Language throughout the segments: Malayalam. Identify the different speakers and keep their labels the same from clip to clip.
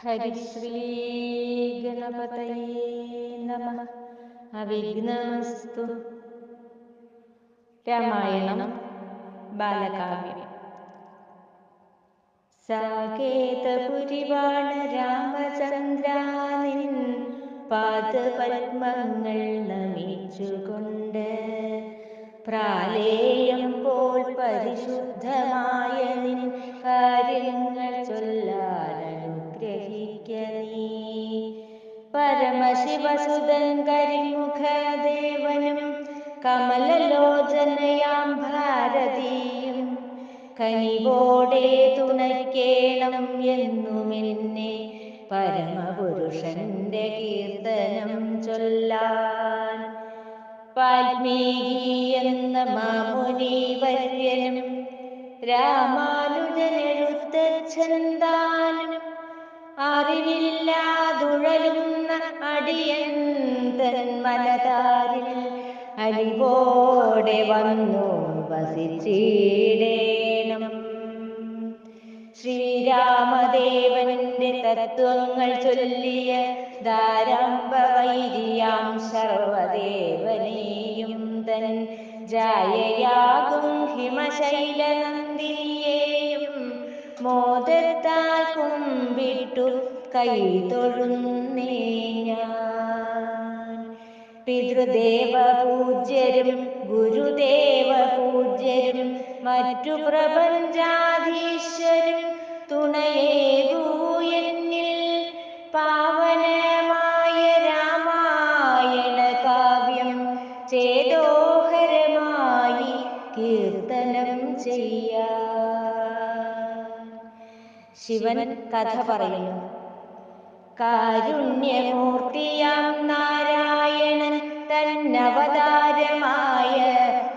Speaker 1: ഹരിശ്രീ ഗണപതയേ നമഃ. അവിഘ്നമസ്തു. രാമായണം ബാലകാവ്യം. സാകേതപുരിവാണ രാമചന്ദ്രാനിൻ പാദപത്മങ്ങൾ നമിച്ചുകൊണ്ട് പ്രാലേയം പോൽ പരിശുദ്ധമായ നിൻ കാര്യങ്ങൾ ചൊല്ലാനനുഗ്രഹിക്ക നീ. പരമശിവസുതൻ കരിമുഖദേവനും കമലലോചനയാം ഭാരതിയും കനിവോടെ തുണയ്ക്കേണം എന്നുമെന്നെ പരമപുരുഷന്റെ കീർത്തനം ചൊല്ലാൻ. വാൽമീകി എന്ന മാമുനിവര്യനും രാമാനുജനെഴുത്തച്ഛന്താനും അറിവില്ലാതുഴലുന്ന അടിയൻ തൻ മനതാരിൽ അലിവോടെ വന്നു വസിച്ചിടേണം. ശ്രീരാമദേവന്റെ തത്വങ്ങൾ ചൊല്ലിയ ധാരാംബവൈരിയാം സർവദേവനെയും തൻ ജായയാകും ഹിമശൈലനന്ദിനിയെയും മോദത്താൽ കുമ്പിട്ടു കൈതൊഴുന്നേ ഞാൻ. പിതൃദേവപൂജ്യരും ഗുരുദേവപൂജ്യരും മറ്റു പ്രപഞ്ചാധീശ്വരും തുണയേകൂ എന്നിൽ. പാവനമായ രാമായണ കാവ്യം ചേതോഹരമായി കീർത്തനം ചെയ്യാൻ. ശിവൻ കഥ പറയുന്നു. കാരുണ്യമൂർത്തിയാം നാരായണൻ തന്നവതാരമായ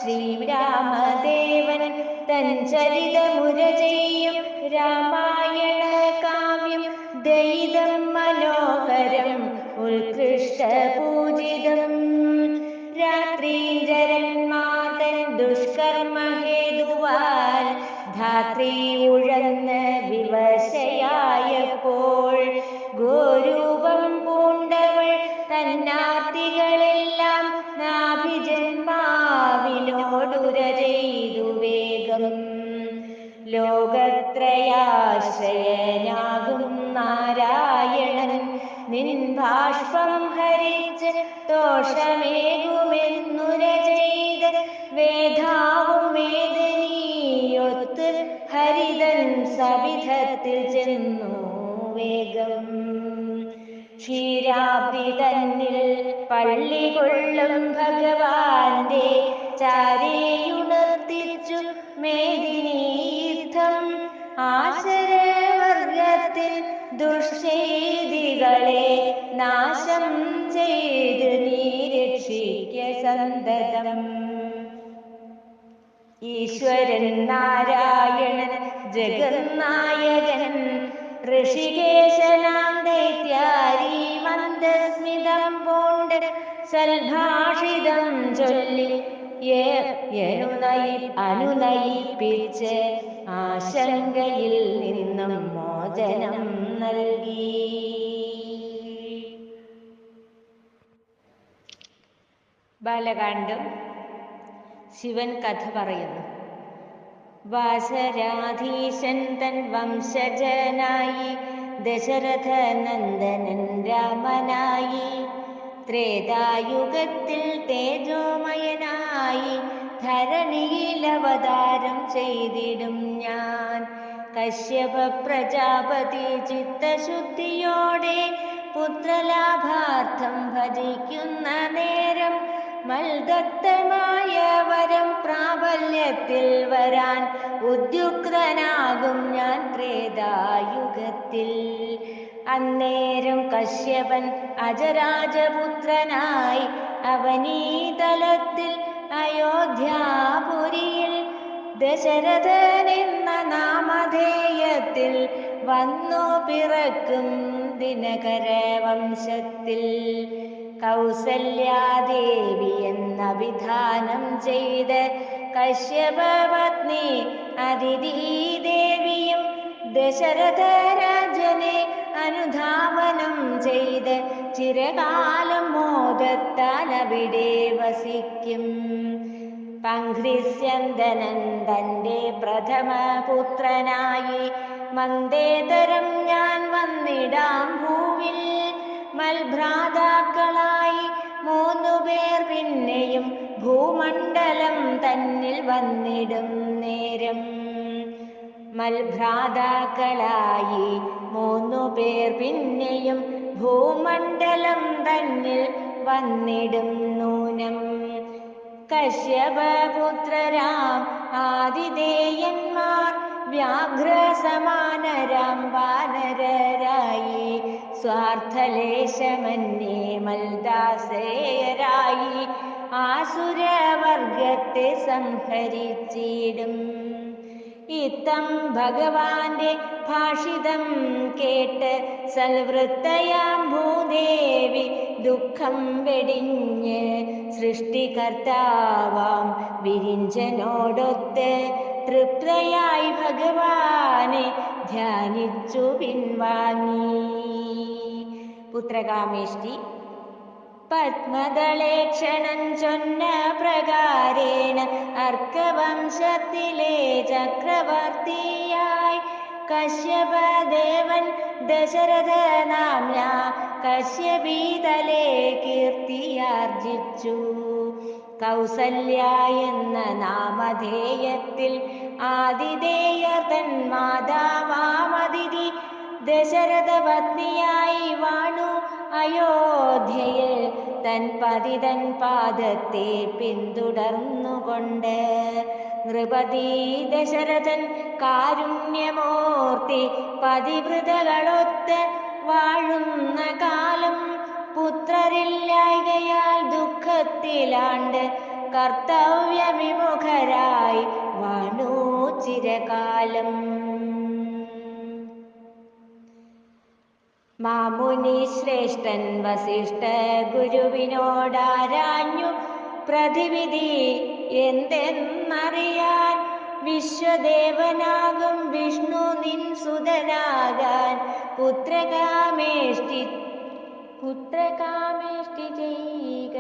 Speaker 1: ശ്രീരാമദേവൻ തൻ ചരിതമുര ചെയ്യും രാമായണ കാവ്യം ദയിതം മനോഹരം ഉത്കൃഷ്ടപൂജിതം. രാത്രീഞ്ചരന്മാർ തൻ ദുഷ്കർമ്മഹേതുവാൽ ധാത്രി ഉഴന്ന് വിവശയായപ്പോൾ ഗോരൂപം പൂണ്ടവൾ തന്നാർത്തികളെല്ലാം നാഭിജന്മാവിനോടുര ചെയ്തു വേഗം. ലോകത്രയാശ്രയനാകും നാരായണൻ നിൻ ബാഷ്പം ഹരിച്ച് ദോഷമേകുമെന്നുര ചെയ്ത് വേദാവുമേദനീയൊത്ത് ഹരിതൻ സവിധത്തിൽ ചെന്നു വേഗം. ക്ഷീരാബ്ദി തന്നിൽ പള്ളി കൊള്ളും ഭഗവാന്റെ ചാരയുണർത്തിച്ചു മേദിനീർത്ഥം. ആശരവർഗത്തിൽ ദുഷ്ചെയ്തികളെ നാശം ചെയ്ത് നീ രക്ഷിക്ക സന്തതം. ഈശ്വരൻ നാരായണൻ ജഗന്നായകൻ ഋഷികേശനാം ദൈത്യാരി മന്ദസ്മിതം പൂണ്ട് സൽഭാഷിതം ചൊല്ലി അനുനയിപ്പിച്ച് ആശങ്കയിൽ നിന്നും മോചനം നൽകി. ബാലകാണ്ഡം. ശിവൻ കഥ പറയുന്നു. വാസരാധീശൻ തൻ വംശജനായി ദശരഥനന്ദനൻ രാമനായി ത്രേതായുഗത്തിൽ തേജോമയനായി ധരണിയിൽ അവതാരം ചെയ്തിടും ഞാൻ. കശ്യപ പ്രജാപതി ചിത്തശുദ്ധിയോടെ പുത്രലാഭാർത്ഥം ഭജിക്കുന്ന നേരം മൽദത്തമായ വരം പ്രാബല്യത്തിൽ വരാൻ ഉദ്യുക്തനാകും ഞാൻ ത്രേതായുഗത്തിൽ. അന്നേരം കശ്യപൻ അജരാജപുത്രനായി അവനീതലത്തിൽ അയോധ്യാപുരിയിൽ ദശരഥൻ എന്ന നാമധേയത്തിൽ വന്നു പിറക്കും ദിനകര വംശത്തിൽ. കൗസല്യാദേവി എന്ന വിധാനം ചെയ്ത് കശ്യപപത്നി അതിഥി ദേവിയും ദശരഥരാജനെ അനുധാവനം ചെയ്ത് ചിരകാലം മോദത്താൽ അവിടെ വസിക്കും. പംഘ്രിസ്യന്തനൻ തന്റെ പ്രഥമ പുത്രനായി മന്ദേതരം ഞാൻ വന്നിടാം ഭൂവിൽ. മൽഭ്രാതാക്കളായി 3 പേർ പിന്നെയും ഭൂമണ്ഡലം തന്നിൽ വന്നിടും നേരം. മൽഭ്രാതാക്കളായി 3 പേർ പിന്നെയും ഭൂമണ്ഡലം തന്നിൽ വന്നിടും നൂനം. കശ്യപപുത്രരാം ആതിഥേയന്മാർ വ്യാഘ്രസമാനരാം വാനരരായി സ്വാർത്ഥലേശമന്യേ മൽദാസേയരായി ആസുരവർഗത്തെ സംഹരിച്ചിടും. ഇത്തം ഭഗവാന്റെ ഭാഷിതം കേട്ട് സൽവൃത്തയാം ഭൂദേവി ദുഃഖം വെടിഞ്ഞ് സൃഷ്ടികർത്താവാം വിരിഞ്ചനോടൊത്ത് തൃപ്തയായി ഭഗവാനെ ധ്യാനിച്ചു പിൻവാങ്ങി. പുത്രകാമേഷ്ടി പത്മദളേക്ഷണൻ ചൊന്ന പ്രകാരേണ അർക്കവംശത്തിലെ ചക്രവർത്തിയായി കശ്യപദേവൻ ദശരഥനാമ്ന കശ്യപീതലേ കീർത്തിയാർജിച്ചു. കൗസല്യ എന്ന നാമധേയത്തിൽ ആതിഥേയർ തൻ മാതാവാമതിഥി ദശരഥ പത്നിയായി വാണു അയോധ്യയിൽ തൻ പതിതൻ പാദത്തെ പിന്തുടർന്നുകൊണ്ട്. നൃപതി ദശരഥൻ കാരുണ്യമൂർത്തി പതിവ്രതകളൊത്ത് വാഴുന്ന കാലം പുത്രരില്ലായ്കയാൽ ദുഃഖത്തിലാണ്ട് കർത്തവ്യവിമുഖരായി വാണു ചിരകാലം. മാമുനി ശ്രേഷ്ഠൻ വസിഷ്ഠ ഗുരുവിനോടാരാഞ്ഞു പ്രതിവിധി എന്തെന്നറിയാൻ. വിശ്വദേവനാകും വിഷ്ണു നിൻ സുതനാകാൻ പുത്രകാമേഷ്ടി ചെയ്യുക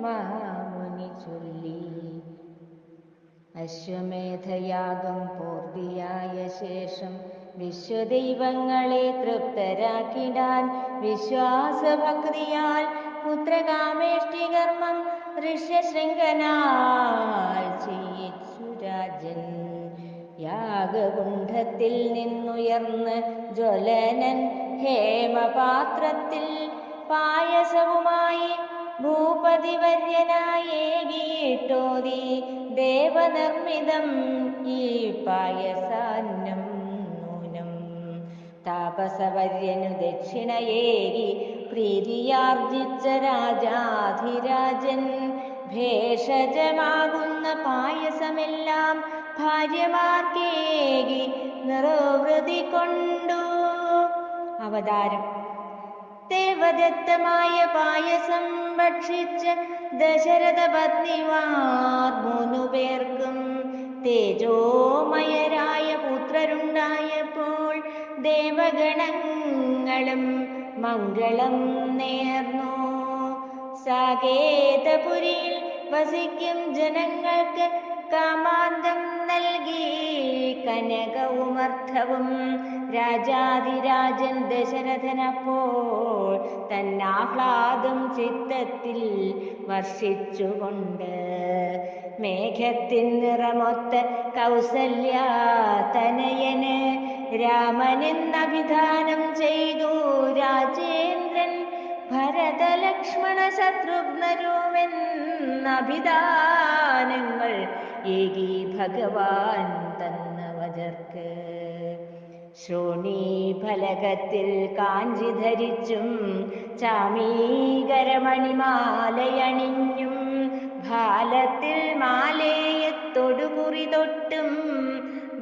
Speaker 1: മാമുനി ചൊല്ലി. അശ്വമേധയാഗം പൂർത്തിയായ ശേഷം വിശ്വദൈവങ്ങളെ തൃപ്തരാക്കിടാൻ വിശ്വാസഭക്തിയാൽ പുത്രകാമേഷ്ടി കർമ്മം ഋഷ്യശൃംഖനാൽ ചെയ്യിച്ചു രാജൻ. യാഗകുണ്ഠത്തിൽ നിന്നുയർന്ന് ജ്വലനൻ ഹേമപാത്രത്തിൽ പായസവുമായി ഭൂപതിവര്യനായേകിയിട്ടോതി ദേവനിർമ്മിതം ഈ പായസാന്നം നൂനം. താപസവര്യനു ദക്ഷിണയേകി പ്രീതിയാർജിച്ച രാജാധിരാജൻ ഭേഷജമാകുന്ന പായസമെല്ലാം ഭാര്യമാർക്കേകി നിർവൃതി കൊണ്ടു. അവതാരം ദേവദത്തമായ പായസം ഭക്ഷിച്ച് ദശരഥ പത്നിമാർ 3 പേർക്കും തേജോമയരായ പുത്രരുണ്ടായപ്പോൾ ദേവഗണങ്ങളും മംഗളം നേർന്നു. സാകേതപുരിയിൽ വസിക്കും ജനങ്ങൾക്ക് കാമാന്തം നൽകി കനകവുമർത്ഥവും രാജാധിരാജൻ ദശരഥനപ്പോൾ തന്നാഹ്ലാദം ചിത്തത്തിൽ വർഷിച്ചുകൊണ്ട് മേഘത്തിൻ നിറമൊത്ത കൗസല്യ തനയന് രാമനെന്നഭിധാനം ചെയ്തു രാജേന്ദ്രൻ. ഭരതലക്ഷ്മണ ശത്രുഘ്നരുമെന്നഭിധാനങ്ങൾ ഏകി ഭഗവാൻ തന്ന വജർക്ക്. ശ്രോണീഫലകത്തിൽ കാഞ്ചി ധരിച്ചും ചാമീകരമണിമാലയണിഞ്ഞും ഭാലത്തിൽ മാലേയത്തൊടുകുറി തൊട്ടും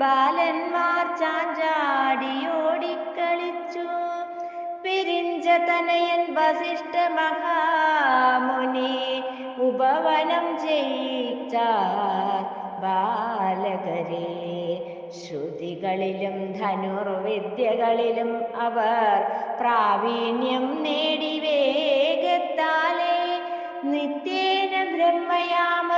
Speaker 1: ബാലന്മാർ ചാഞ്ചാടിയോടിക്കളിച്ചു. വിരിഞ്ചതനയൻ വസിഷ്ഠ മഹാമുനി ഉപവനം ചെയ്യിച്ചാർ ബാലകരെ. ശ്രുതികളിലും ധനുർവിദ്യകളിലും അവർ പ്രാവീണ്യം നേടി വേഗത്താലേ നിത്യേന ബ്രഹ്മയാമത്തിലുണർന്ന്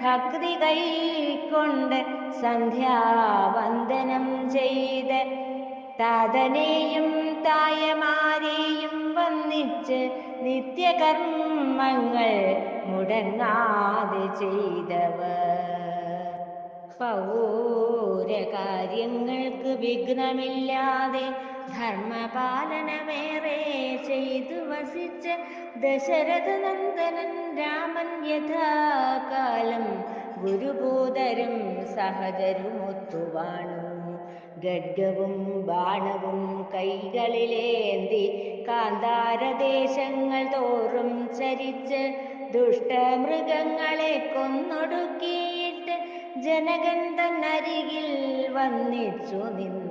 Speaker 1: ഭക്തി കൈക്കൊണ്ട് സന്ധ്യാവന്ദനം ചെയ്ത് താതനെയും തായമാരെയും വന്നിച്ച് നിത്യകർമ്മങ്ങൾ മുടങ്ങാതെ ചെയ്തവർ പൗരകാര്യങ്ങൾക്ക് വിഘ്നമില്ലാതെ ധർമ്മപാലനമേറെ ചെയ്തു വസിച്ച ദശരഥനന്ദനൻ രാമൻ യഥാകാലം ഗുരുഭൂതരും സഹജരുമൊത്തുവാണു. ഖഡ്ഗവും ബാണവും കൈകളിലേന്തി കാന്താരദേശങ്ങൾ തോറും ചരിച്ച് ദുഷ്ടമൃഗങ്ങളെ കൊന്നൊടുക്കിയിട്ട് ജനകൻ തന്നരികിൽ വന്നിച്ചു നിന്നു.